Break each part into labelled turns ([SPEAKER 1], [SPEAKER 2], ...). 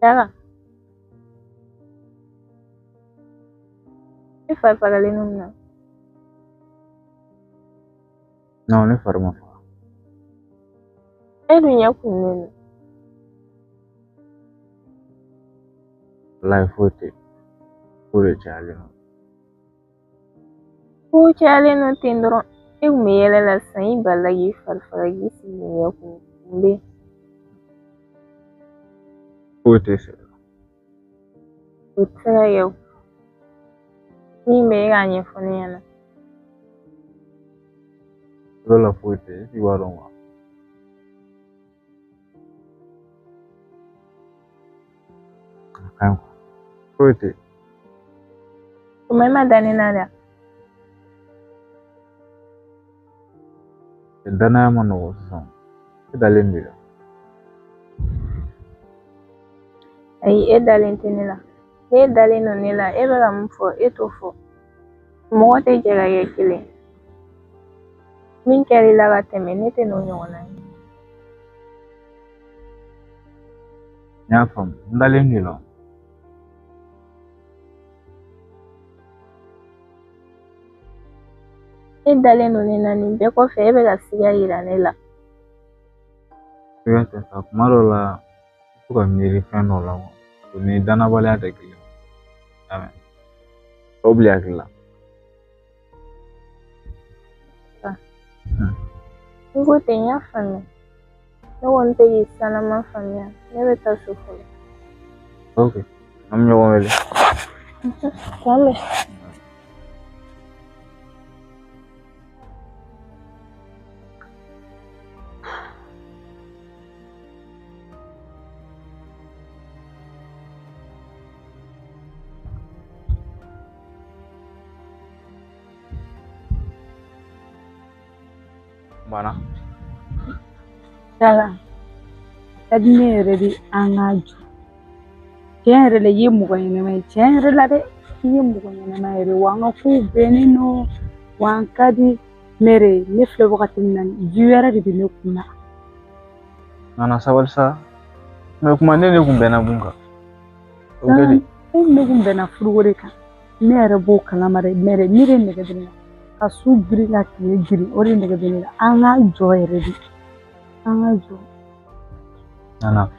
[SPEAKER 1] Daga. E fa pagale nunna.
[SPEAKER 2] No, ne farma.
[SPEAKER 1] E dunya kunnu.
[SPEAKER 2] Life wote. Pure chale.
[SPEAKER 1] Ko chale no tindro. E umeyele la sai balagi farfaragi si dunya kunnu.
[SPEAKER 2] Wote se.
[SPEAKER 1] Utsa yau. Ni me ganye fone yana.
[SPEAKER 2] Rola wote si waronwa. Kanko. Wote.
[SPEAKER 1] Kuma dani nada.
[SPEAKER 2] Dana ma no so. Dalendira.
[SPEAKER 1] Ai e dalentenila. E daleno nila e bala mfo e tofo. Mo te jega ye kile. Min kari laga teme nete no nyona.
[SPEAKER 2] Nyafam. Dalendilo.
[SPEAKER 1] E daleno nila ni beko fe e bela siya ira nila.
[SPEAKER 2] Fíjate, Marola, tuka miri feno la. Ni dana bale ate kile. Amen. Obli akila.
[SPEAKER 1] Ngo te nya fami. No wonte yi sana ma fami. Ne beta sufo.
[SPEAKER 2] Okay. Namnyo wele.
[SPEAKER 1] Kwame.
[SPEAKER 2] Bana.
[SPEAKER 3] Daga. Adne ready angaju. Tienre le yimu kwa mai. Tienre la de yimu kwa mai. Wanga ku benino wankadi mere ne fle wakati nan juera di bine kuna.
[SPEAKER 2] Nana sawalsa. Me kuma ne kumbena bunga.
[SPEAKER 3] Okay. Ne kumbena furugore ka. Mere bo kalamare mere mire ne gadina. Kasu giri la kile giri ori ne gadina. Anga joy ready. Anga joy.
[SPEAKER 2] Nana.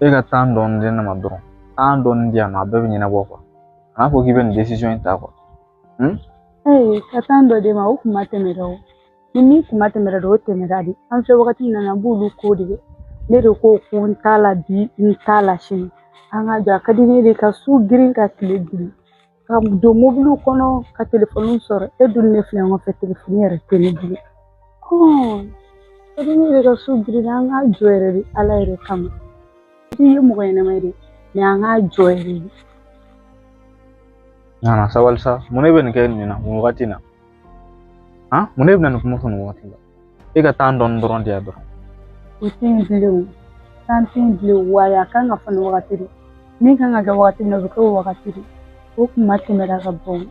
[SPEAKER 2] Ega tan don dina madron. Tan don dia ma bebe nyina boko. Ana ko given decision ta ko.
[SPEAKER 3] Katando de ma ukuma temero. Nini kuma temero do temeradi. An fe wakati na bulu ko de. Ne de ko ntala bi ntala shin. Anga ja kadini de ka su giri ka kile giri. Ka do mobile kono ka telephone sore e dun ne fle ngo fe telephone yere tele. Oh. Kadini de ka su giri anga joere ala ere kam. Ti mo ene mai ne anga joere.
[SPEAKER 2] Nana sawalsa. Munebe ni kain mina wakati na. Ha? Munebe na kuma kono wakati na. Ega tan don doron dia do.
[SPEAKER 3] Utin blue. Something blue waya kanga fana wakati. Ni kanga ga wakati na zuko wakati. Ukuma temera ga bon.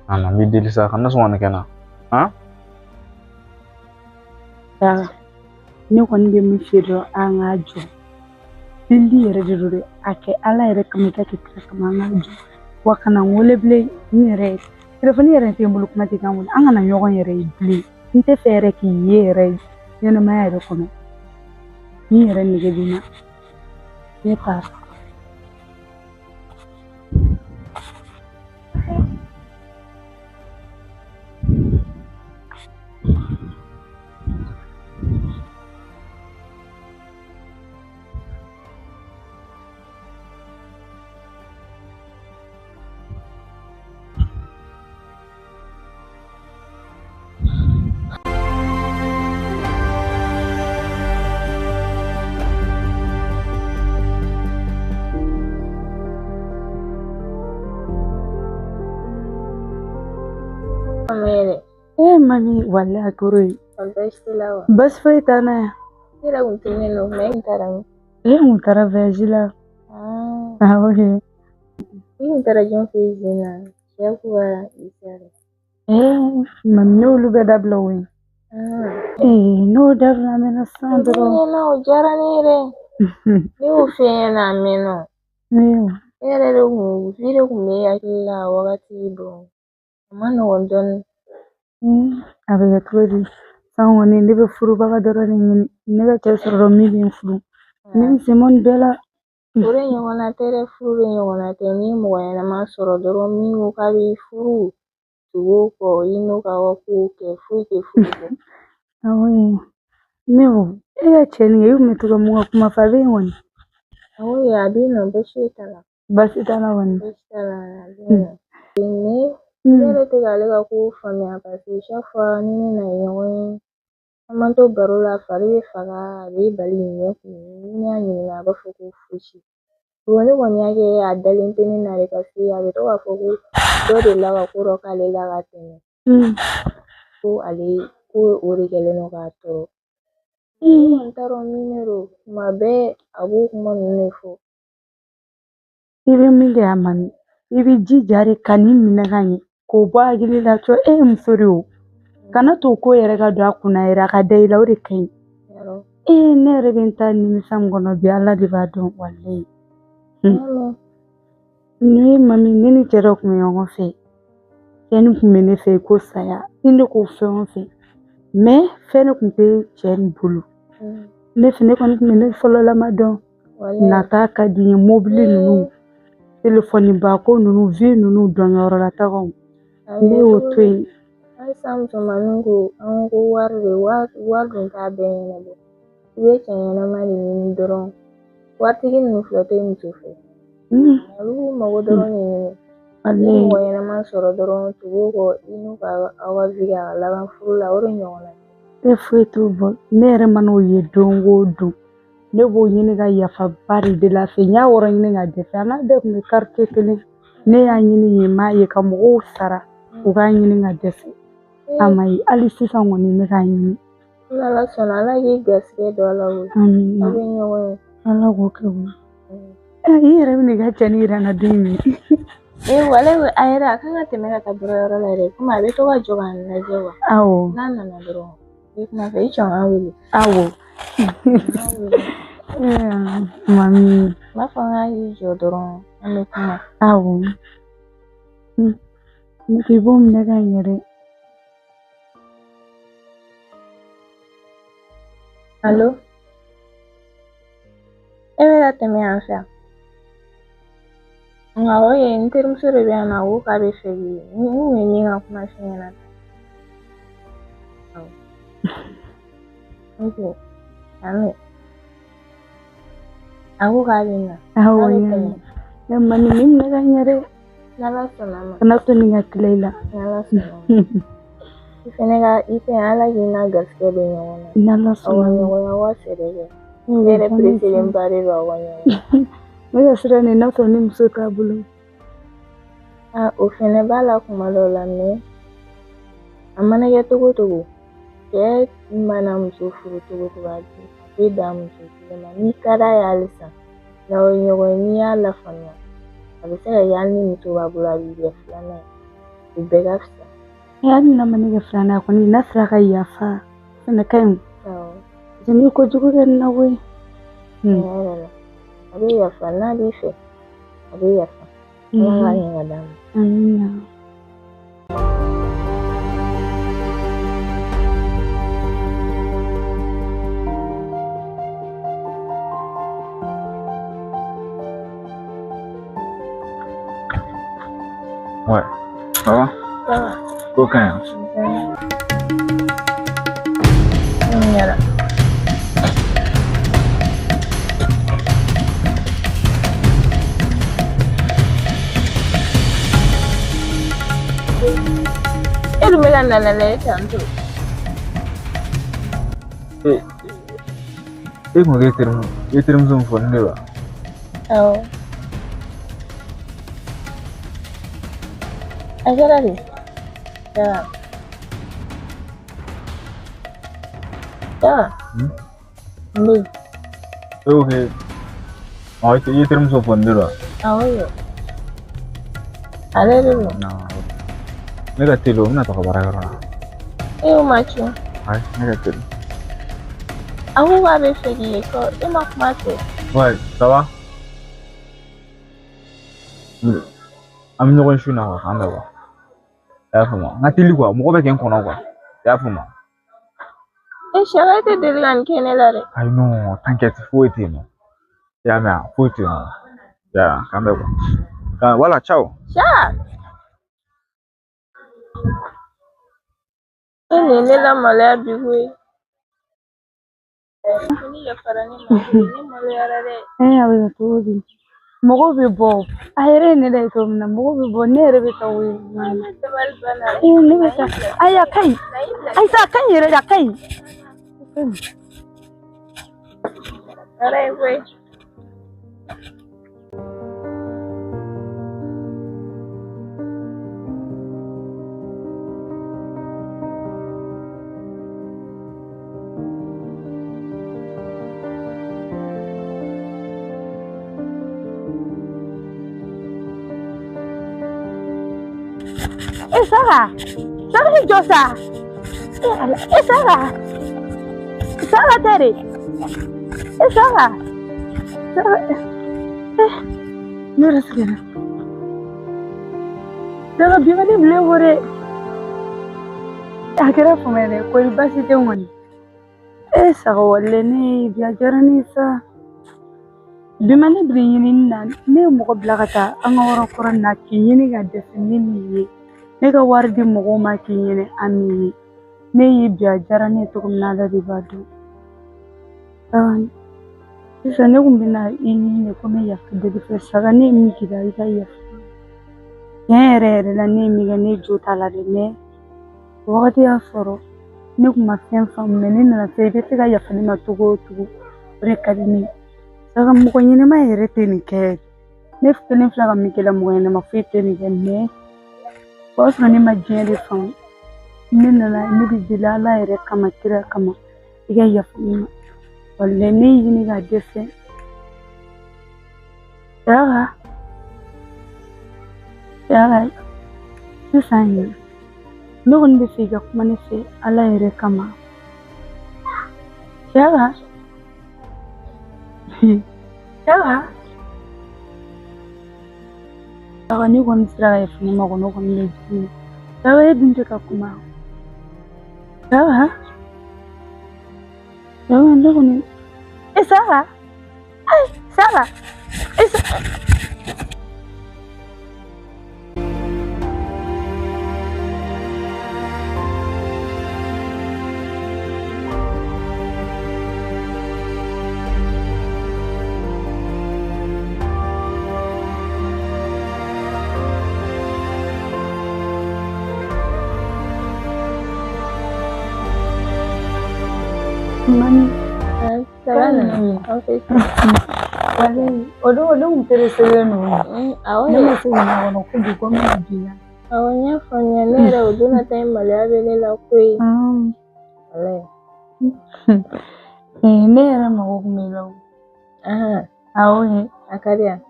[SPEAKER 2] Nana mi dilisa kana so wana kana. Ha?
[SPEAKER 3] Ya. Ni ko ndi mi firo anga jo. Bindi yere dirure ake ala yere kamita kitra kama anga jo. Wakana ngole ble ni yere. Telefoni yere te mbulu kuma tika ngole anga na nyogon yere ble. Nte fere ki yere. Yana ma yere kono. Ni yere ni gedina. Ni pa. Mami wala kuri. Bas foi tana.
[SPEAKER 1] Era un tinelo me intara.
[SPEAKER 3] Un tara vegila. Okay.
[SPEAKER 1] Intara jon fizina. Ya kuwa isare.
[SPEAKER 3] Mami no luga dablo wi. No dabla mena sandro.
[SPEAKER 1] No jara nere. Ni o fɛn na meno. Ere de ku vire ku me yakila wakati do. Amana wondon
[SPEAKER 3] Abe todi sango ni ndebe furu baba doro ni nebe tesoro mi bin furu. Ni Simon Bella
[SPEAKER 1] ore nyona tere furu nyona teni mo yana masoro doro mi o kabi furu. Tuwo ko ino ka waku ke furu.
[SPEAKER 3] awe meu cheni yu metuka munga kuma fabe woni.
[SPEAKER 1] Awe adino beshitala.
[SPEAKER 3] Basitala woni.
[SPEAKER 1] Ini ere te galega ku famia pasi shafa ni na yowe. Amanto barola fari faga be bali ni ni ani na ba fuku fushi. Woni yake adalinte ni na rekasi ya to wa fuku do de la ku ro kale la gatene. Ko ali ko ore gele no gato. Antaro minero mabe abu kuma nefo.
[SPEAKER 3] Ibe minge amani. Ibi jijare kani minaganye. Ko ba gili la cho msori kana to ko yere ga do akuna yere ka dai la ore kai. Ne rebenta ni misam gono bi Allah di ba don wallahi. Ni mami nini tero ku yongo fe. Ken ku mene fe ko saya. Inde ko fe on fe. Mais fene ku pe chen bulu. Ne fene ko mene folo la madon. Nataka di mobile nunu. Telefoni ba ko nunu vi nunu don yoro la tago. Ne o twe.
[SPEAKER 1] Ai samso manungu angu warre ta bene bo. Ibe chanya mali ni doron. Watigi nu flote ni tufe. Alu mago doron ni. Ni mo yana masoro doron tugo ko inu ka awaziga la fula oro nyona.
[SPEAKER 3] E fwetu bo nere mano ye dongo do. Ne bo yini ga yafa bari de la fe nya woro yini ga de na de me carte kele ne ya yini ye ma ye ka mo sara o ga yini ga de amai ali sisa ngoni me ga yini
[SPEAKER 1] la sona la ye gaske do la wo abi nyowe
[SPEAKER 3] ala go ke wo yere me ga chani rana dimi
[SPEAKER 1] wale ayra kanga temera tabura la re kuma be to wa joga na jewa
[SPEAKER 3] awo
[SPEAKER 1] nana na dro kuma fe chon awuli
[SPEAKER 3] awo mami
[SPEAKER 1] mafanga yi jodoron ame kuma
[SPEAKER 3] awo ni bom ne ga yere.
[SPEAKER 1] Allo la teme anfa ngawo ye interim sore be na wo ka be fegi ni ni ga kuma shena okay ame aku kalina
[SPEAKER 3] awo ya mani min ne ga yere
[SPEAKER 1] nala sona
[SPEAKER 3] kana to ni ga kleila
[SPEAKER 1] nala sona ifenega ife ala gina gaske be nyona
[SPEAKER 3] nala sona
[SPEAKER 1] wona wa serege ndere president bare ro wanya
[SPEAKER 3] Mega sira ni na to ni msoka bulu
[SPEAKER 1] ofene bala kuma lola me amana ya togo ke mana mso furu togo adi ke da mso ma ni kada ya alisa na onyo ni ala fanya abisa ya ni mso babula bi ya flana ibega fsa
[SPEAKER 3] ya ni na maniga flana ko ni nasra ka yafa sana kai jini ko jugo na we abi ya flana bi fe abi ya fa ala ni ngadam amina.
[SPEAKER 2] Ouais, ça va?
[SPEAKER 1] Ça va.
[SPEAKER 2] Aucun.
[SPEAKER 1] Voilà. Et le mélange dans la lettre en tout.
[SPEAKER 2] Mo geterim zon fonde ba.
[SPEAKER 1] Oh. Agora ali. Tá. Tá. Ni.
[SPEAKER 2] Okay. Ay te geterim zon fonde ba.
[SPEAKER 1] Ayo. Ale dulu.
[SPEAKER 2] Na. Negatilo na to kabara.
[SPEAKER 1] Eu macho.
[SPEAKER 2] Ay, negatilo.
[SPEAKER 1] Aku gak bisa gitu, emak mati.
[SPEAKER 2] Ouais, ça va? Am na ko shuna ko kan ba. Ya fama. Ngatili quoi, mo ko be ken kono quoi. Ya fama.
[SPEAKER 1] Inshallah te delilan kenela re.
[SPEAKER 2] I know, t'inquiète, faut être non. Ya mais faut être non. Ya, kan ba. Kan voilà, ciao.
[SPEAKER 1] Sha. Ene nela mala biwe. Ni ya farani ni mala yarare.
[SPEAKER 3] Awe to mogo be bo ayre ne dai to na mogo be bo ne re be to we ne be ta aya kai ai sa kan yere da kai
[SPEAKER 1] Arai we.
[SPEAKER 3] Sarah ni Josa Sarah tere Sarah Nora segera daga bimani bile hore akira fumene ko basi te ngoni Sarah walle ne biya jarani sa bimani brin nan ne mo ko blagata an wara kuran na kiyini ga defini ni ne ga wardi mo ma kiyini amini ne yi biya jarani to kuma na da badu isa ne kumbina ini ne kuma ya fide fe saga ne mi kida ita ya yere la ne mi ga ne jota la de ne wakati ya foro ne kuma fen fam ne na fe be ga ya fani na tugo rekadini saga mo ko nyine ma yere teni ke ne fene flaga mi ke la mo ne ma fe teni ke ne ko so ne ma jere fam ne na ne bi dilala yere kama kira kama iga ya fani walle ne yini ga defe yaga sisani ne wonde fi ga kuma ne fe ala yere kama yaga ni kon sira ya fini ma kono kon le ji yaga e dunte ka kuma yaga ndo koni Sarah Mani, odo interesse no. Ne se na wono kubi ko mi dia.
[SPEAKER 1] Awanya fanya nera oduna time malabe ne la koi. Ale.
[SPEAKER 3] Nera ma ko mi lo. Awe
[SPEAKER 1] akadia.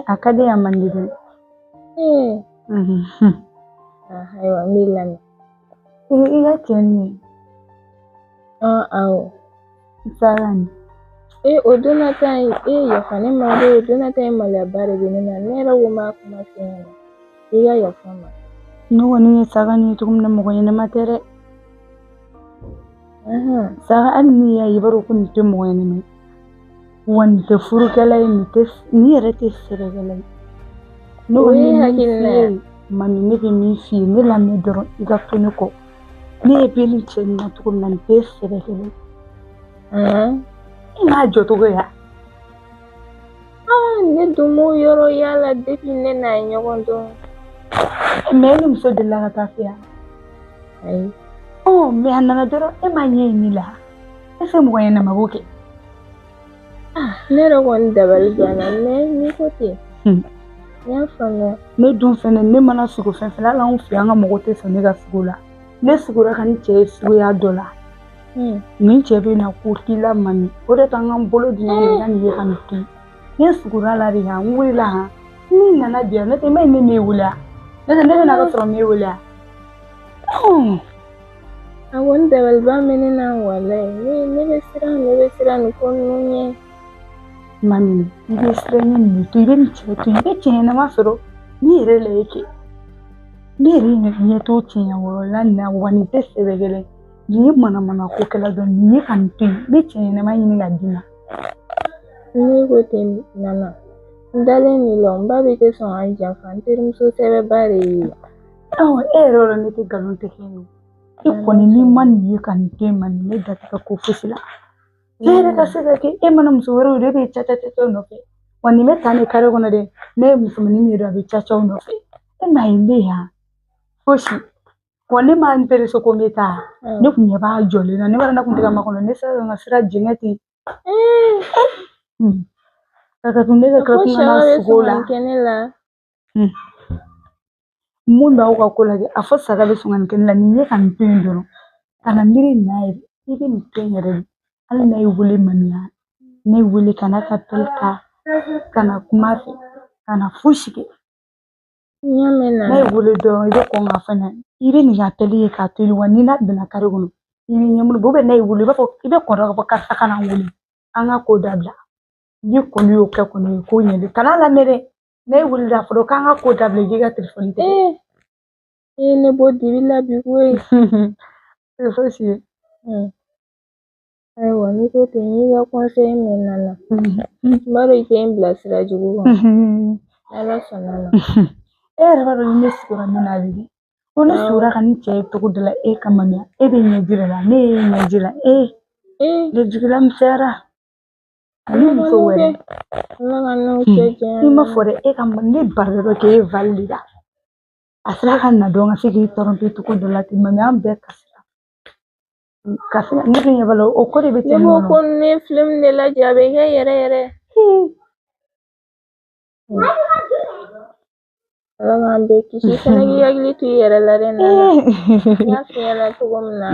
[SPEAKER 3] Akadia mandide.
[SPEAKER 1] Aiwa milan.
[SPEAKER 3] Iya cheni. Sarani.
[SPEAKER 1] Oduna time ya fani ma do oduna time malabare binina nera woma kuma fina. Iya ya fama.
[SPEAKER 3] No woni sarani to kuma mo ne matere. Sara anni ya yibaru kun te mo ne. Wante furu kala ni rete sere kala. No woni hakilla. Mami ne be mi fi ne la me doro iga toni ko. Ne be ni chen na to kuma te sere kala. Ina joto go ya.
[SPEAKER 1] Ne dumo yoro yala depi ne na nyogondo.
[SPEAKER 3] Melu so de la tafia.
[SPEAKER 1] Ai.
[SPEAKER 3] Me hanana doro e manye ni la. Ese mo yana mabuke.
[SPEAKER 1] Ne ro won dabal bana ne ni koti. Ya fana.
[SPEAKER 3] Ne dun fene ne mana sugo fen fela la on fi anga mo kote so ne ga sugula. Ne sugura kan che sugo ya dola. Ni che be na kutila mami. Ore tanga bolo dina ne ga ni kan ti. Ne sugura la ri ha wila ha. Ni nana dia ne te me me wula. Ne na ga tro me wula.
[SPEAKER 1] Awon dabal ba menena wala. Ne be sira ko nunye.
[SPEAKER 3] Mami, i bɛ siran ɲɛ to i bɛ nin cɛ to i bɛ tiɲɛ nama sɔrɔ ni yɛrɛ la e kɛ ne yɛrɛ ɲɛ to tiɲɛ wɔrɔ la na wa nin tɛ sɛbɛ gɛlɛn nin ye mana ko kɛla dɔn nin ye ka nin to yen n bɛ tiɲɛ nama ɲini ka d'i ma.
[SPEAKER 1] Ne ko ten Nana, n dalen nin la n ba bɛ tɛ sɔn ka janfa n terimuso sɛbɛba de ye.
[SPEAKER 3] Awɔ e yɛrɛ yɔrɔ ne tɛ nkalon tigɛ yen e kɔni n'i ma nin ye ka nin to yen ma nin ne da tɛ ka ko fosi la. Ne yɛrɛ ka se ka kɛ e mana muso wɛrɛw de bɛ caca nɔfɛ wa nin bɛ taa ne kare kɔnɔ dɛ ne ye musomanin min ye a bɛ cacaw nɔfɛ e m'a ye ne yan fosi wa ne m'a n teriso ko n bɛ taa ne kun ɲɛ b'a jɔlen na ne b'a dɔn ne kun tɛ ka makɔnɔ ne sera ka n ka sira jɛngɛ ten ka tun ne ka kila tun ka sugo la mun b'aw ka ko lajɛ a fɔ saga bɛ sɔn ka nin kɛ ne la nin ye ka nin to yen dɔrɔn ka na miiri nin na yɛrɛ i bɛ nin to yen yɛrɛ de hali n'a ye wele maniya ne wele ka n'a ka pelle ta ka na kuma fɛ ka na fosi kɛ n'a ye wele dɔrɔn i bɛ kɔn ka fɛnɛ i bɛ nin ka pelle ye k'a to yen wa ni n'a donna kare kɔnɔ i bɛ ɲɛmuru bɔ n'a ye wele i b'a fɔ i bɛ kɔn ka fɔ karisa ka na wele an ka ko dabila ni kɔni y'o kɛ kɔni ye ko ɲɛli kana lamɛn dɛ n'a ye wele da fɔlɔ k'an ka ko dabila i k'i ka telefɔni tigɛ
[SPEAKER 1] ne b'o dibi la bi koyi
[SPEAKER 3] fosi ye
[SPEAKER 1] ayiwa n'i ko ten n y'i ka conseil mɛn Nana n b'a dɔn i tɛ n bila sira jugu kan Ala sɔnna ma
[SPEAKER 3] e yɛrɛ b'a dɔn ne sigiyɔrɔ min na bi ko ne sigiyɔrɔ ka ni cɛ ye cogo dɔ la e ka mamiya e bɛ ɲɛji la ne ye ɲɛji la ne jigila misɛnyara ani muso wɛrɛ
[SPEAKER 1] Ala ka n'aw cɛ janya
[SPEAKER 3] i ma fɔ dɛ e ka ne barika dɔ k'e valide la a sera ka na dɔn ka se k'i tɔrɔnto cogo dɔ la ten mami an bɛɛ kasi ne bɛ ɲɛ b'a la o ko de bɛ ten
[SPEAKER 1] ne ko ko ne film de lajɛ a bɛ kɛ yɛrɛ yɛrɛ Ala k'an bɛɛ kisi fɛnɛ k'i hakili to i yɛrɛ la dɛ Nana n y'a f'i ɲɛna cogo min na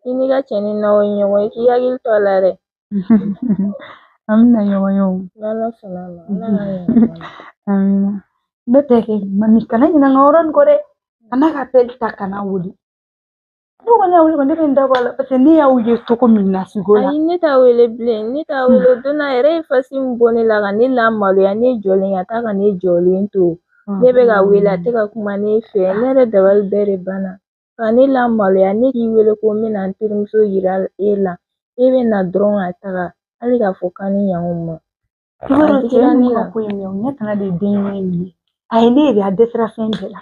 [SPEAKER 1] i n'i ka cɛ ni n'aw ye ɲɔgɔn ye k'i hakili to a la dɛ
[SPEAKER 3] an bɛna ɲɔgɔn ye o
[SPEAKER 1] n'Ala sɔnna ma Ala ka ɲɛ
[SPEAKER 3] amina ne tɛ kɛ mami kana ɲinɛ n ka yɔrɔ nin kɔ dɛ kana ka pelle ta kana wuli ne kɔni y'a wele kɔni ne bɛ n dabɔ a la parce que ne y'aw ye cogo min na sigo la
[SPEAKER 1] ayi ne t'a wele bilen ne t'a wele don na yɛrɛ ye fasi min bɔ ne la ka ne lamaloya ne jɔlen ka taa ka ne jɔlen to ne bɛ ka wele a tɛ ka kuma ne fɛ ne yɛrɛ dabali bɛɛ de banna ka ne lamaloya ne k'i wele ko n bɛna n terimuso yira e la e bɛ na dɔrɔn ka taga hali k'a fɔ k'an ni yan o ma
[SPEAKER 3] i b'a dɔn cɛ ninnu ka ko ye min ye o ɲɛ tana de ye den ɲɛ in ye a ye ne yɛrɛ a dɛsɛra fɛn bɛɛ la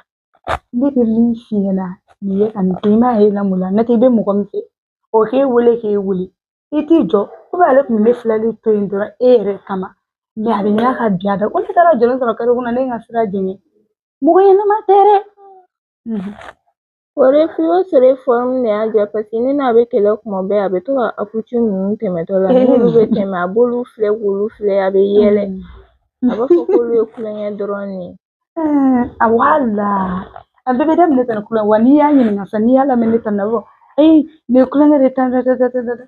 [SPEAKER 3] ne bɛ min f'i ɲɛna nin ye ka nin to i m'a ye la mun la n'o tɛ i bɛ mɔgɔ min fɛ o k'e wele i t'i jɔ ale tun bɛ ne filɛli to yen dɔrɔn e yɛrɛ kama mɛ a bɛ ɲɛna ka bin a da ko ne taara jɔlen sɔrɔ kare kɔnɔ ne ye n ka sira jɛngɛ mɔgɔ ɲɛnama tɛ dɛ
[SPEAKER 1] o sere forme de y'a diya parce que ne n'a bɛ kɛlɛ kuma bɛɛ a bɛ to ka akutu ninnu tɛmɛtɔ la n'olu bɛ tɛmɛ a b'olu filɛ k'olu filɛ a bɛ yɛlɛ a b'a fɔ k'olu ye kulonkɛ dɔrɔn de ye
[SPEAKER 3] a wala a bɛɛ bɛ daminɛ tan kulonkɛ wa n'i y'a ɲininka sisan n'i y'a lamɛn ne tan na bɔ nin ye kulonkɛ de tan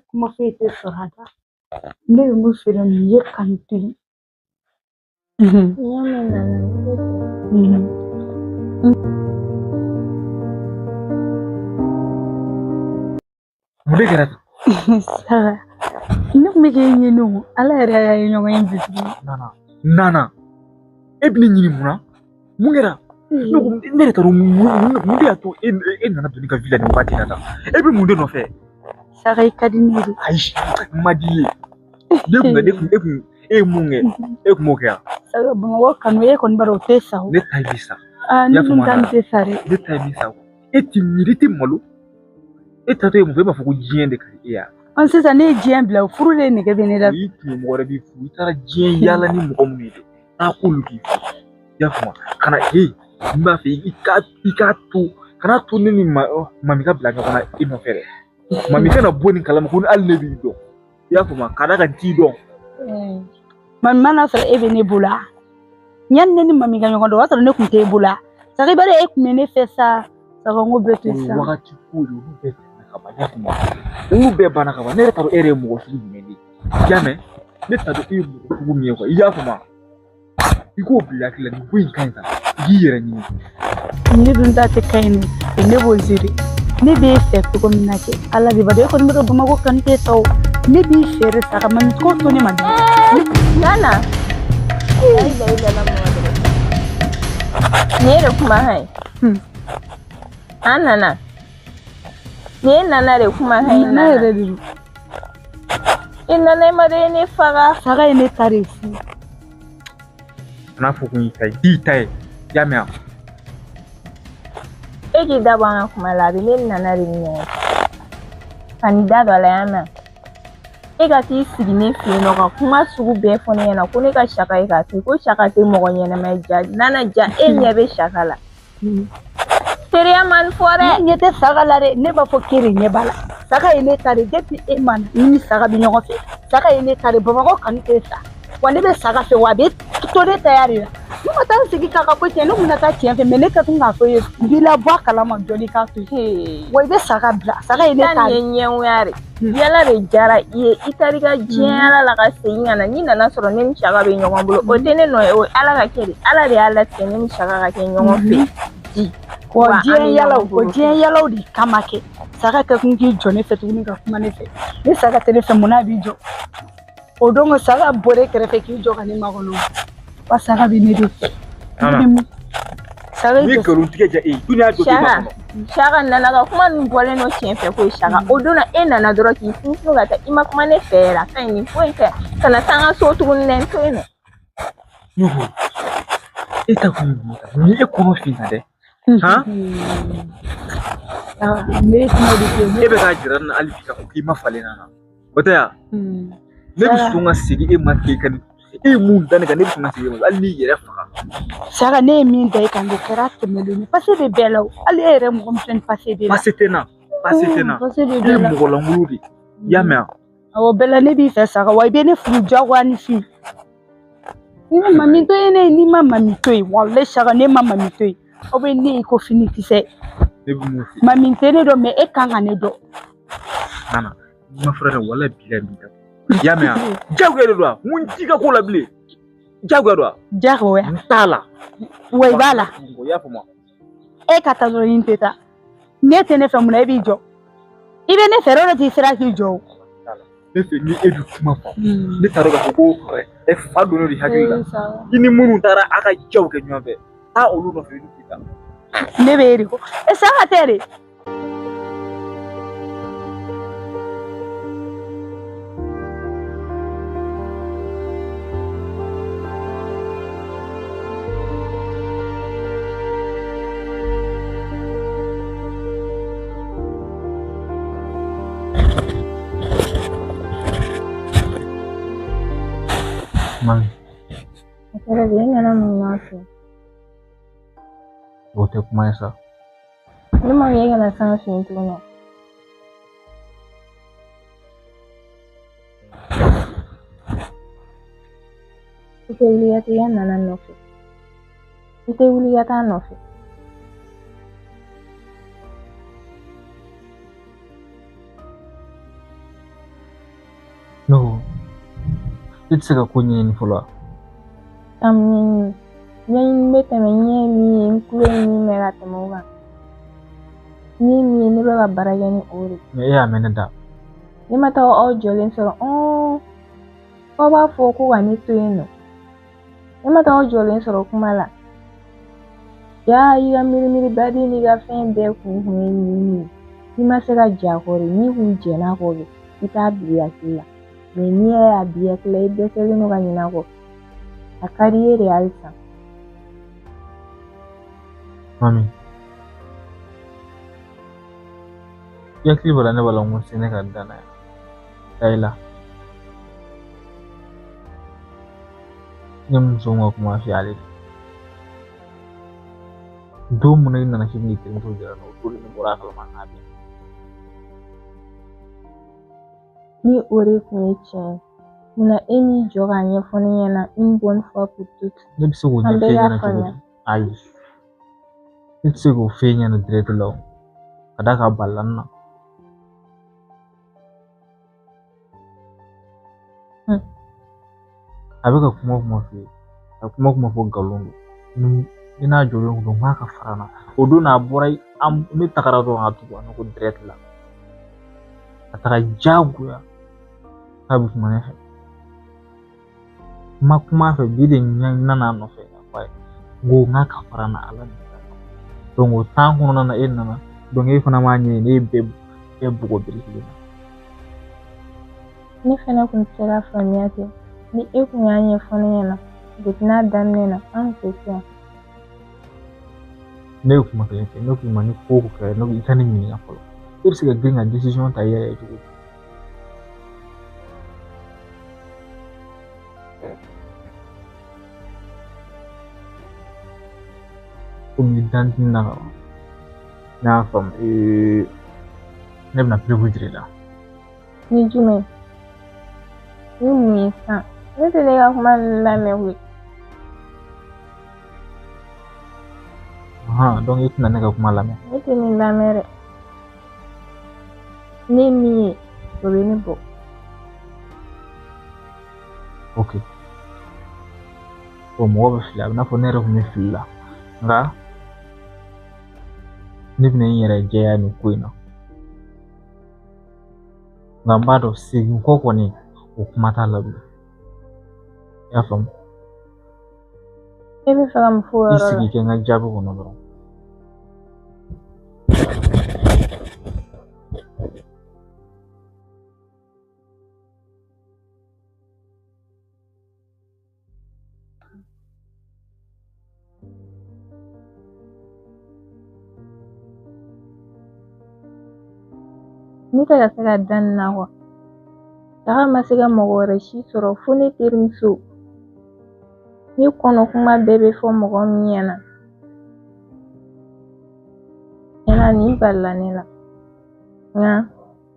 [SPEAKER 3] kuma foyi tɛ sɔrɔ a la ne bɛ mun feere nin ye ka nin to yen
[SPEAKER 1] n y'a mɛn Nana
[SPEAKER 2] mun de kɛra ten
[SPEAKER 3] saga ne kun bɛ k'e ɲini o ala yɛrɛ y'a ye ɲɔgɔn ye bi
[SPEAKER 2] Nana e bɛ ne ɲini mun na mun kɛra ne yɛrɛ t'a dɔn mun de y'a to e nana don ne ka villa nin waati in na tan e bɛ mun de nɔfɛ
[SPEAKER 3] saga i ka di ne de
[SPEAKER 2] ayi n ma di ye e ye mun kɛ e kun m'o kɛ yan
[SPEAKER 3] saga bamakɔ kanu e kɔni b'a dɔn o tɛ sa o
[SPEAKER 2] ne ta ye bi sa
[SPEAKER 3] ne dun ta nin tɛ sa dɛ
[SPEAKER 2] ne ta ye bi sa e ti miiri e tɛ malo e taatɔ ye mun fɛ e b'a fɔ ko diɲɛ de ka di e ya
[SPEAKER 3] sisan ne ye diɲɛ bila o furu de nege bɛ ne la
[SPEAKER 2] i tun ye mɔgɔ wɛrɛ b'i furu i taara diɲɛ yaala ni mɔgɔ minnu ye dɛ n'a k'olu k'i furu i y'a faamu kana n b'a fɛ i k'a to kana to ne ni mami ka bila ɲɔgɔn na i nɔfɛ dɛ mami kana bɔ nin kalama ko hali ne b'i dɔn i y'a faamu ka da ka t'i dɔn
[SPEAKER 3] mami mana sɔrɔ e bɛ ne bolo yanni ne ni mami ka ɲɔgɔn dɔn o y'a sɔrɔ ne tun tɛ e bolo saga i b'a dɔn e tun bɛ ne fɛ sa saga n ko bɛɛ to sa
[SPEAKER 2] wagati ko de olu bɛɛ tɛmɛna ka ban i y'a faamu olu bɛɛ banna ka ban ne yɛrɛ t'a dɔn e yɛrɛ ye mɔgɔ sugu jumɛn de ye i y'a mɛn ne t'a dɔn e ye mɔgɔ sugu min ye i y'a faamu i k'o bila hakili la nin ko in ka ɲi ta i k'i yɛrɛ ɲini
[SPEAKER 3] ne dun ta tɛ ka ɲi ne b'o ziri ne b'e fɛ cogo min na kɛ ala de b'a dɔn e kɔni bɛ ka bamakɔ kanu tɛ sa o ne b'i feere saga mami ko to ne ma dɛ
[SPEAKER 1] Nana ai da ila la mo da ne da kuma hai Nana ne nana da kuma hai
[SPEAKER 3] na yɛrɛ de do
[SPEAKER 1] ina ne ma de ne faga
[SPEAKER 3] saga ye ne ta de fu
[SPEAKER 2] Kana fɔ ko i ta ye ya mɛn
[SPEAKER 1] eji da ba kuma la bi ne nana de ne kan da do la yana e ka ti sigi ne fi no ka kuma sugu bɛɛ fɔ ne ɲɛna ko ne ka shaka e ka ti ko shaka te mɔgɔ ɲɛnama ja nana ja e ɲɛ bɛ shaka la teriya man fɔ dɛ
[SPEAKER 3] ne tɛ saga la dɛ ne b'a fɔ kere ɲɛ b'a la saga ye ne ta de depuis e ma ni saga bɛ ɲɔgɔn fɛ saga ye ne ta de Bamakɔ kanu tɛ sa wa ne bɛ saga fɛ wa a bɛ to ne ta ya de la ne ma taa sigi k'a ka ko tiɲɛ ne kun na taa tiɲɛ fɛ mais ne ka tun k'a fɔ ye n b'i la bɔ a kalama jɔli k'a to yen wa i bɛ saga bila saga ye ne ta de
[SPEAKER 1] ɲɛngoya de yala de jara i ye i taara i ka diɲɛ ala la ka segin ka na n'i nana sɔrɔ ne ni saga bɛ ɲɔgɔn bolo o tɛ ne nɔ ye o ala ka kɛ de ala de y'a latigɛ ne ni saga ka kɛ ɲɔgɔn fɛ
[SPEAKER 3] o diɲɛ yalaw de kama kɛ saga ka kun k'i jɔ ne fɛ tuguni ka kuma ne fɛ ne saga tɛ ne fɛ mun na b'i jɔ o don saga bɔra kɛrɛfɛ k'i jɔ ka ne makɔnɔ wa saga bɛ ne de fɛ saga
[SPEAKER 2] ni nkalon tigɛ ja duniya jɔ k'i ma kɔnɔ
[SPEAKER 1] saga nana ka kuma min bɔlen no tiɲɛ fɛ ko ye saga o donna e nana dɔrɔn k'i funfun ka taa i ma kuma ne fɛ yɛrɛ fɛn nin foyi tɛ kana taa n ka so tuguni dɛ n to yen nɔ
[SPEAKER 2] Nuhu e ta kun ni e kɔnɔ finna dɛ e bɛ k'a jira na hali bi k'a fɔ k'i ma falen na o tɛ ya ne bɛ sɔn ka segin e ma k'e ka e ye mun da ne kan ne bɛ sɔn ka segin e ma hali n'i yɛrɛ faga
[SPEAKER 3] saga ne ye min da i kan o kɛra tɛmɛlen ye pase bɛ bɛɛ la o hali e yɛrɛ mɔgɔ min filɛ nin pase bɛ la
[SPEAKER 2] pase tɛ na e ye mɔgɔ lankolon de i y'a mɛn
[SPEAKER 3] awɔ bɛɛ la ne b'i fɛ saga wa i bɛ ne furu diyagoya ni fin ni mami to ye ne ni ma mami to ye walahi saga ne ma mami to ye aw bɛ ne ye ko fini kisɛ mami tɛ ne dɔn mais e kan ka ne dɔn
[SPEAKER 2] Nana ma fɔra dɛ walahi bilahi n b'i da i y'a mɛn jagoya de don wa mun t'i ka ko la bilen jagoya don wa
[SPEAKER 3] jagoya
[SPEAKER 2] n t'a la
[SPEAKER 3] wa i b'a la
[SPEAKER 2] i y'a faamu
[SPEAKER 3] e ka taa dɔrɔn i tɛ taa ne tɛ ne fɛ mun na e b'i jɔ i bɛ ne fɛ o de t'i sera k'i jɔ o
[SPEAKER 2] ne fɛ ni e bɛ kuma fɔ ne t'a dɔn k'a fɔ ko fa donn'o de hakili la i ni minnu taara a ka jaw kɛ ɲɔgɔn fɛ taa olu nɔfɛ i t'i ta
[SPEAKER 3] ne bɛ e de kɔ e saga tɛ de
[SPEAKER 2] Mami
[SPEAKER 1] Pero bien era muy noche.
[SPEAKER 2] o tɛ kuma ye sa
[SPEAKER 1] Ne ma ye kana san fin tuguni. I tɛ wuli ka taa nana nɔfɛ. I tɛ wuli ka taa nɔfɛ.
[SPEAKER 2] no e tɛ se ka ko ɲɛɲini fɔlɔ wa
[SPEAKER 1] Tam ɲɛɲini bɛ tɛmɛ ɲɛ min ye n tulo min bɛ ka tɛmɛ o kan. Ɲɛ min ye ne bɛ ka baara kɛ ni o de.
[SPEAKER 2] mais e y'a mɛn ne da
[SPEAKER 1] Ne ma taa aw jɔlen sɔrɔ aw b'a fɔ ko ka ne to yen nɔ. Ne ma taa aw jɔlen sɔrɔ kuma la. Ja i ka miiri baden n'i ka fɛn bɛɛ kun ye nin ye. I ma se ka ja kɔ de n'i kun jɛn'a kɔ de i t'a bili hakili la. Mais n'i y'a bili hakili la i dɛsɛlen don ka ɲinɛ a kɔ. A ka di e de halisa.
[SPEAKER 2] Mami i hakili b'a la ne b'a la n ko se ne ka danaya da i la ne muso ka kuma f'i ale don mun na i nana k'i bɛn'i terimuso jira o don de ne bɔra a kalama k'a bɛn
[SPEAKER 1] Ni o de kun ye tiɲɛ ye. Munna e m'i jɔ k'a ɲɛfɔ ne ɲɛna une bonne fois pour toutes.
[SPEAKER 2] ne bɛ se k'o ɲɛfɔ e ɲɛna cogo di ayi ne tɛ se k'o f'e ɲɛna direct la o ka d'a kan a balila n na a bɛ ka kuma f'i ye a kuma fɔ nkalon don ni n'a jɔlen kun don n k'a ka fara n na o don n'a bɔra ne tagara dɔrɔn ka tugu a nɔgɔ direct la ka taga jagoya k'a bɛ kuma ne fɛ ma kuma fɛ bi de nana nɔfɛ ka fɔ a ye n ko n k'a ka fara na Ala ni kira donc o temps kɔnɔna na e nana donc e fana m'a ɲɛɲini e bɛɛ bugɔ biriki la
[SPEAKER 1] ne fana kun tɛ se ka faamuya ten ni e kun y'a ɲɛfɔ ne ɲɛna depuis n'a daminɛ na an kun tɛ se yan
[SPEAKER 2] ne ye kuma kelen fɛ ne kun ma ni ko ko kɛ ne i ka ne ɲininka fɔlɔ e bɛ se ka girin ka décision ta i yɛrɛ ye cogo di komi dantin na ka ban ne y'a faamu ne bɛna prévu jira i la
[SPEAKER 1] ni jumɛn ni mun ye sisan ne tɛ ne ka kuma lamɛn koyi
[SPEAKER 2] donc e tɛna ne ka kuma lamɛn
[SPEAKER 1] ne tɛ nin lamɛn dɛ ne ye min ye o bɛ ne bɔ
[SPEAKER 2] ok bon mɔgɔ bɛ fili a bɛ n'a fɔ ne yɛrɛ kun bɛ fili la nka ne bɛna n yɛrɛ jɛya nin ko in na nka n b'a dɔn segin kɔ kɔni o kuma t'a la bilen i y'a faamu
[SPEAKER 1] e bɛ fɛ ka mun fɔ o
[SPEAKER 2] i
[SPEAKER 1] yɔrɔ la
[SPEAKER 2] sigi kɛ n ka jaabi kɔnɔ dɔrɔn
[SPEAKER 1] ne tɛ ka se ka da nin na kuwa Taga ma se ka mɔgɔ wɛrɛ si sɔrɔ fo ne terimuso ni kɔnɔ kuma bɛɛ bɛ fɔ mɔgɔ min ɲɛna tiɲɛna nin balila ne la nka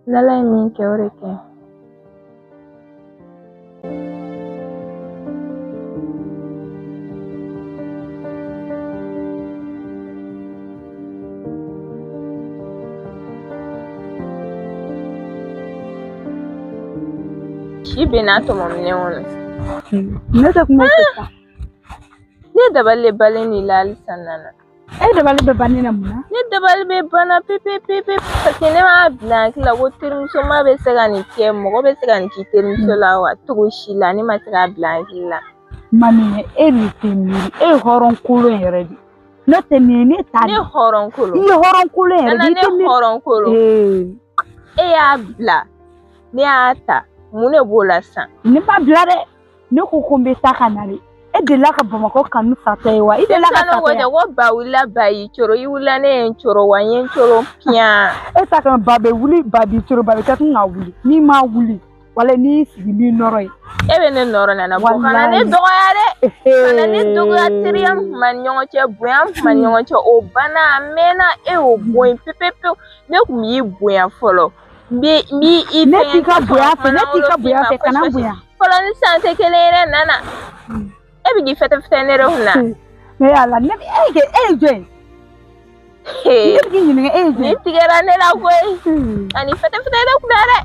[SPEAKER 1] n'Ala ye min kɛ o de kɛ si bɛ n'a tɔmɔminɛ kɔnɔ
[SPEAKER 3] ne tɛ kuma fɛ sa
[SPEAKER 1] ne dabali de balen de la halisa nana
[SPEAKER 3] e dabali bɛ ban ne na mun na
[SPEAKER 1] ne dabali bɛ banna pepepepe parce que ne m'a bila n hakili la ko terimuso ma bɛ se ka nin kɛ mɔgɔ bɛ se ka nin k'i terimuso la wa cogo si la ne ma se k'a bila n hakili la
[SPEAKER 3] mami e de tɛ miiri e ye hɔrɔn kolon yɛrɛ de n'o tɛ nin ye ne ta
[SPEAKER 1] ne hɔrɔn kolon
[SPEAKER 3] i ye hɔrɔn kolon yɛrɛ de
[SPEAKER 1] nana ne hɔrɔn kolon e y'a bila ne y'a ta mun de b'o la sisan
[SPEAKER 3] ne ma bila dɛ ne ko ko n bɛ taa ka na de e delila ka Bamakɔ kanu fatɔ ye wa i delila ka fatɔ ye
[SPEAKER 1] ko ba wulila ba y'i coro i wulila ne ye n coro wa n ye n coro piyan
[SPEAKER 3] e ta kan ba bɛ wuli ba b'i coro ba bɛ kɛ kun ka wuli n'i ma wuli wala n'i sigi n'i nɔrɔ ye
[SPEAKER 1] e bɛ ne nɔrɔ nana bɔ kana ne dɔgɔya dɛ kana ne dɔgɔya teriya min tun b'an ni ɲɔgɔn cɛ bonya min tun b'an ni ɲɔgɔn cɛ o banna a mɛnna e y'o bɔ yen pepepewu ne tun b'i bonya fɔlɔ
[SPEAKER 3] ne t'i ka bonya fɛ ne t'i ka bonya fɛ kana bonya
[SPEAKER 1] fɔlɔ ni sisan tɛ kelen ye dɛ nana e bɛ k'i fɛtɛfɛtɛ ne de kunna
[SPEAKER 3] ne ala ne e ye jɔn ye ne bɛ k'i ɲininka e ye jɔn ye
[SPEAKER 1] ni tigɛra ne la koyi ani fɛtɛfɛtɛ ne kunna dɛ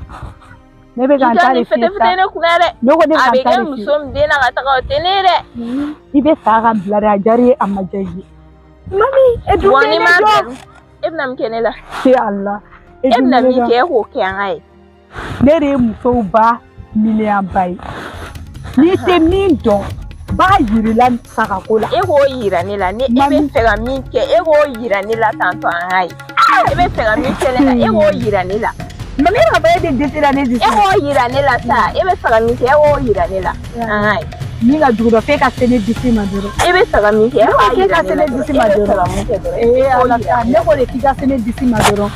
[SPEAKER 3] ne bɛ ka n ta de f'i ye sa
[SPEAKER 1] fɛtɛfɛtɛ ne kunna dɛ a bɛ kɛ muso min den na ka taga o tɛ ne ye dɛ
[SPEAKER 3] i bɛ sa ka bila dɛ a diyara ye a ma diya i ye mami e dun tɛ ne dɔn
[SPEAKER 1] e bɛna min kɛ ne la
[SPEAKER 3] ala
[SPEAKER 1] e bɛna min kɛ e k'o kɛ an ka ye
[SPEAKER 3] ne de ye musow ba miliyɔn ba ye n'i tɛ min dɔn b'a yirila sagako la
[SPEAKER 1] e k'o yira ne la ni e bɛ fɛ ka min kɛ e k'o yira ne la tantɔ an ka ye e bɛ fɛ ka min kɛ ne la e k'o yira ne la
[SPEAKER 3] mami e ka bɔ e de dɛsɛ la ne disi
[SPEAKER 1] e k'o yira ne la sa e bɛ fɛ ka min kɛ e k'o yira ne la an ka ye
[SPEAKER 3] min ka jugu dɔ f'e ka se ne disi ma dɔrɔn
[SPEAKER 1] e bɛ fɛ ka min kɛ e k'a yira ne la
[SPEAKER 3] disi ma dɔrɔn ala sa ne ko de k'i ka se ne disi ma dɔrɔn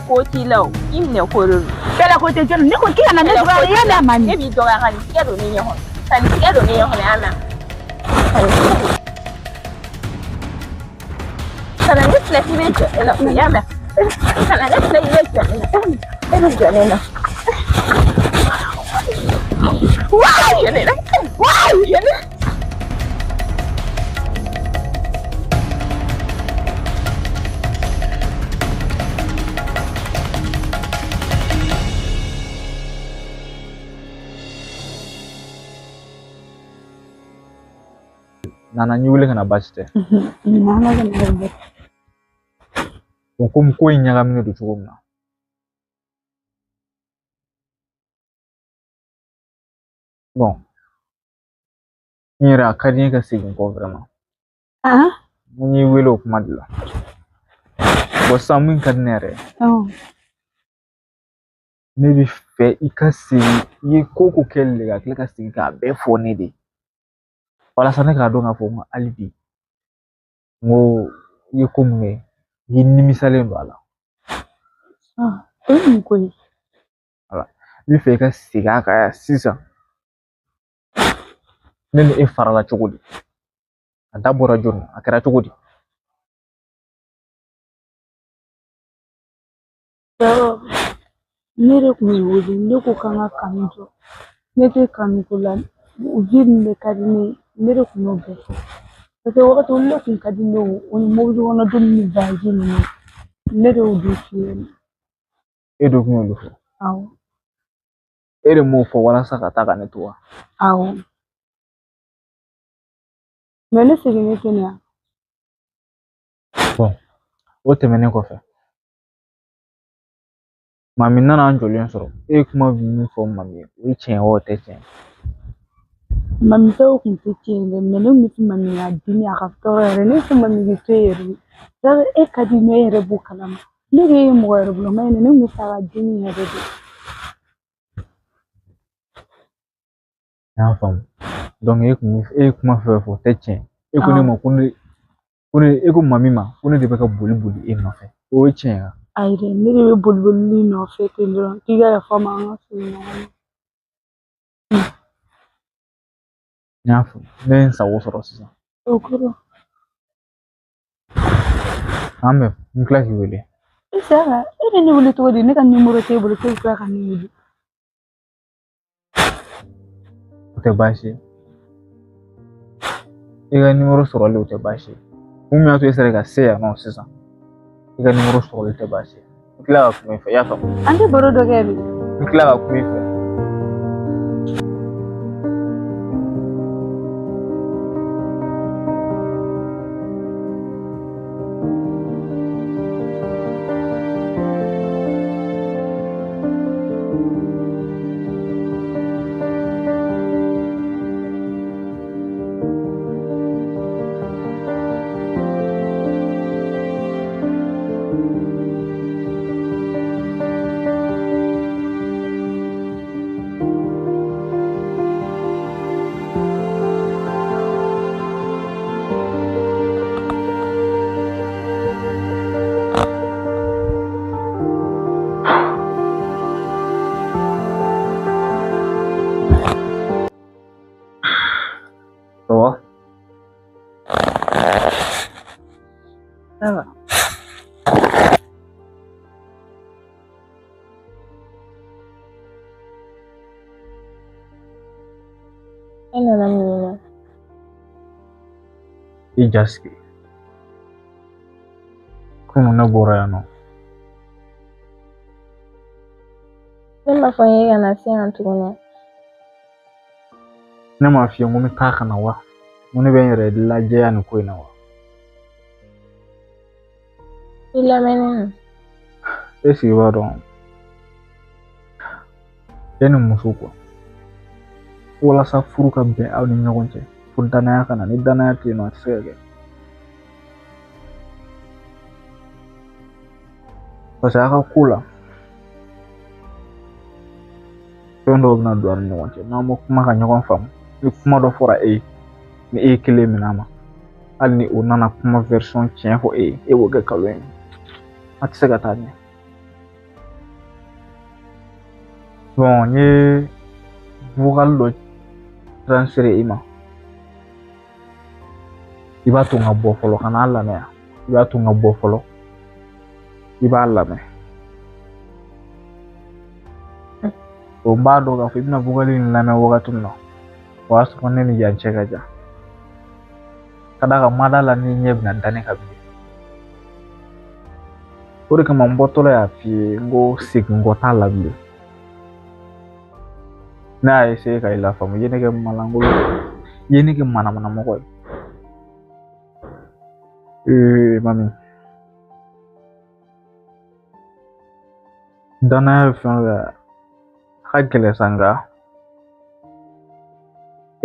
[SPEAKER 1] ko t'i la o i minɛ ko de don
[SPEAKER 3] kɛlɛ ko tɛ jɔn ne ko k'i kana ne dɔgɔya i y'a mɛn
[SPEAKER 1] ne b'i dɔgɔya ka nin tigɛ don ne ɲɛ kɔnɔ ka nin tigɛ don ne ɲɛ kɔnɔ y'a mɛn ka na ne filɛ k'i bɛ jɔ ne la o y'a mɛn ka na ne filɛ k'i bɛ jɔ ne la e bɛ jɔ ne la waa jɔ ne la waa jɔ ne la.
[SPEAKER 2] Nana n wele kana baasi tɛ
[SPEAKER 3] n'ala ka na bɛ
[SPEAKER 2] bon komi ko in ɲagaminen don cogo min na Bon, n yɛrɛ a ka di n ye ka segin kɔ vraiment. N y'i wele o kuma de la. Bon sisan min ka di ne yɛrɛ ye, ne bɛ fɛ i ka segin i ye ko ko kɛ le ka tila ka segin k'a bɛɛ fɔ ne de walasa ne k'a dɔn k'a fɔ n ko hali bi n ko i ye ko min kɛ i nimisalen don a la.
[SPEAKER 3] O ye mun ko ye?
[SPEAKER 2] Voilà. N bɛ fɛ i ka segin a kan yan sisan. Ne ni e farala cogo di? A da bɔra jɔnni na? A kɛra cogo di?
[SPEAKER 3] Ne de kun bɛ wele ne ko kan ka kanu jɔ ne tɛ kanu ko la ji min bɛ ka di ne ye ne de kun y'o bɛɛ fɔ parce que wagati olu de kun ka di ne ye o ni mobili kɔnɔ dumuni ni baji ninnu ne de y'o dun f'i ɲɛna.
[SPEAKER 2] E de kun y'olu fɔ?
[SPEAKER 3] Awɔ.
[SPEAKER 2] E de m'o fɔ walasa ka taa ka ne to wa?
[SPEAKER 3] Awɔ. Mais ne seginnen tɛ yan.
[SPEAKER 2] Bon, o tɛmɛnen kɔfɛ Mami nana an jɔlen sɔrɔ e ye kuma min fɔ Mami ye o ye tiɲɛ wa o tɛ tiɲɛ?
[SPEAKER 3] Mami taw kun tɛ tiɲɛ dɛ mais ne kun bɛ Mami ka dimi a ka tɔɔrɔ yɛrɛ ne tɛ Mami k'i to yen yɛrɛ e ka di ne yɛrɛ b'o kalama ne de ye mɔgɔ yɛrɛ bolo ma ye ne kun bɛ fɛ a ka dimi yɛrɛ de.
[SPEAKER 2] N y'a faamu. Donc e ye kuma fɛn fɛn fɔ o tɛ tiɲɛ. E ko ne ma e ko Mami ma ko ne de bɛ ka boli boli e nɔfɛ o ye tiɲɛ ye wa?
[SPEAKER 3] Ayi dɛ ne de bɛ boli boli nɔfɛ ten dɔrɔn k'i ka yafa n ma an ka fili ɲɔgɔn ma.
[SPEAKER 2] N y'a faamu. Ne ye n sago sɔrɔ sisan.
[SPEAKER 3] O kɔrɔ.
[SPEAKER 2] An bɛn n tila k'i wele.
[SPEAKER 3] E sera e bɛ ne wele cogo di ne ka numéro t'e bolo k'e bɛ tila ka ne wele.
[SPEAKER 2] O tɛ baasi ye. I ka numéro sɔrɔli o tɛ baasi ye. Mun y'a to e sera ka se yan nɔ sisan i ka numéro sɔrɔli tɛ baasi ye. N tila ka kuma i fɛ i y'a faamu?
[SPEAKER 3] An tɛ baro dɔ kɛ de.
[SPEAKER 2] N tila ka kuma i fɛ. Ça va?
[SPEAKER 1] Ça va. E nana mun ɲini?
[SPEAKER 2] I ja sigi. Kunun ne bɔra yan nɔ.
[SPEAKER 1] Ne m'a fɔ n ye ka na se yan tuguni.
[SPEAKER 2] Ne m'a f'i ye n ko n bɛ taa ka na wa? N ko ne bɛ n yɛrɛ lajɛ yan nin ko in na wa?
[SPEAKER 1] I lamɛnni.
[SPEAKER 2] E sigi b'a dɔn e ni muso quoi walasa furu ka bɛn aw ni ɲɔgɔn cɛ fo danaya ka na ni danaya tɛ yen nɔ a tɛ se ka kɛ. Parce que a ka ko la fɛn dɔw bɛna don a ni ɲɔgɔn cɛ n'aw ma kuma ka ɲɔgɔn faamu ni kuma dɔ fɔra e ye ni e ye kelen minɛ a ma hali ni o nana kuma version tiɲɛ fɔ e ye e b'o kɛ nkalon ye a tɛ se ka taa ɲɛ. Bon n ye vocal dɔ transféré i ma i b'a to n ka bɔ fɔlɔ ka n'a lamɛn i b'a to n ka bɔ fɔlɔ i b'a lamɛn o n b'a dɔn k'a fɔ i bɛna vocal in lamɛn wagati min na o y'a sɔrɔ ne ni yan cɛ ka jan ka d'a kan ma d'a la ni ɲɛ bɛna da ne kan bilen o de kama n bɔtɔla y'a f'i ye n ko segin kɔ t'a la bilen ne y'a essayé ka i lafaamu i ye ne kɛ malangolo i ye ne kɛ manamanamɔgɔ ye. Mami danaya ye fɛn dɔ ye a ka gɛlɛn sa nka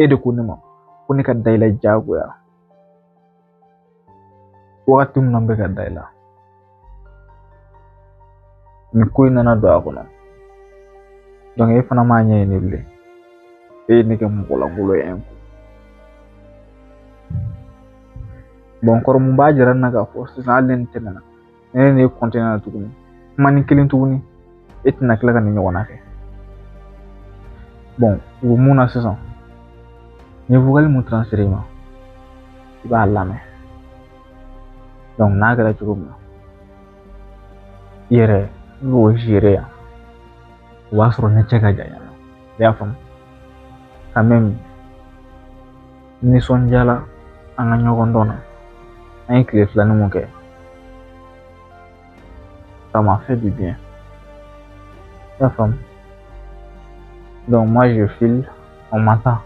[SPEAKER 2] e de ko ne ma ko ne ka da i la jagoya wagati min na n bɛ ka da i la nin ko in nana don a kɔnɔ donc e fana m'a ɲɛɲini bilen e ye ne kɛ mɔgɔlankolon ye bon kɔrɔ mun b'a jira n na k'a fɔ sisan hali ni tɛmɛna ne ne continuer na tuguni kuma ni kelen tuguni e tɛna tila ka nin ɲɔgɔnna kɛ bon u bɛ mun na sisan n ye vocal mun transférer i ma i b'a lamɛn donc n'a kɛra cogo min na i yɛrɛ i b'o gérer yan o b'a sɔrɔ ne cɛ ka jan yan i y'a faamu quand même nisɔndiyala an ka ɲɔgɔn dɔn na an ye tile filani mun kɛ ça m'a fait du bien i y'a faamu donc moi je file on m'entend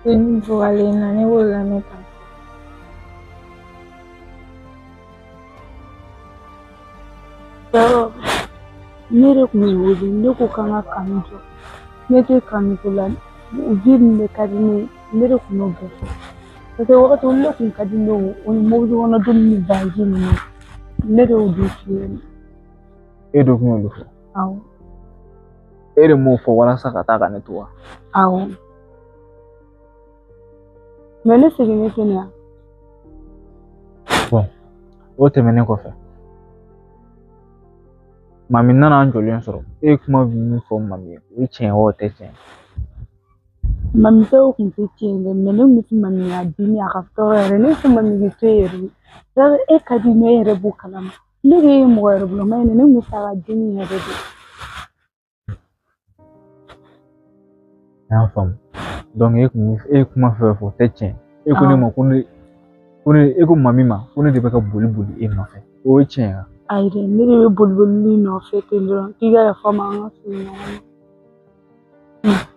[SPEAKER 1] Ini vokalina ne b'o lamɛn tan
[SPEAKER 3] ne de kun bɛ wele ne ko kan ka kanu jɔ ne tɛ kanu ko la vi min bɛ ka di ne de kun y'o bɛɛ fɔ parce que wagati olu de kun ka di ne ye o ni mobili kɔnɔ don ni baji ninnu ne de y'o di f'i ye
[SPEAKER 2] e de kun y'olu fɔ
[SPEAKER 3] awɔ
[SPEAKER 2] e de m'o fɔ walasa ka taa ka ne to wa
[SPEAKER 3] awɔ mais ne seginnen tɛ ne yan
[SPEAKER 2] bon o tɛmɛnen kɔfɛ mami nana an jɔlen sɔrɔ e ye kuma min fɔ mami ye o ye tiɲɛ ye wa o tɛ tiɲɛ
[SPEAKER 3] mami tɛ o kun tɛ tiɲɛ dɛ mais ne kun bɛ fɛ mami ka dimi a ka tɔɔrɔ yɛrɛ ne fɛ mami k'i to yen yɛrɛ sabu e ka di ne yɛrɛ b'o kalama ne de ye mɔgɔ yɛrɛ bolo maɲinɛ ne kun bɛ fɛ a ka dimi yɛrɛ de
[SPEAKER 2] n y'a faamu donc e ye kuma fɛn fɛn fɔ o tɛ tiɲɛ e ko ne ma ko ne e ko mami ma ko ne de bɛ ka boli boli e nɔfɛ o ye tiɲɛ ye
[SPEAKER 3] ayi dɛ ne de bɛ boli boli nɔfɛ ten dɔrɔn k'i ka yafa ma an ka fili ɲɔgɔn ma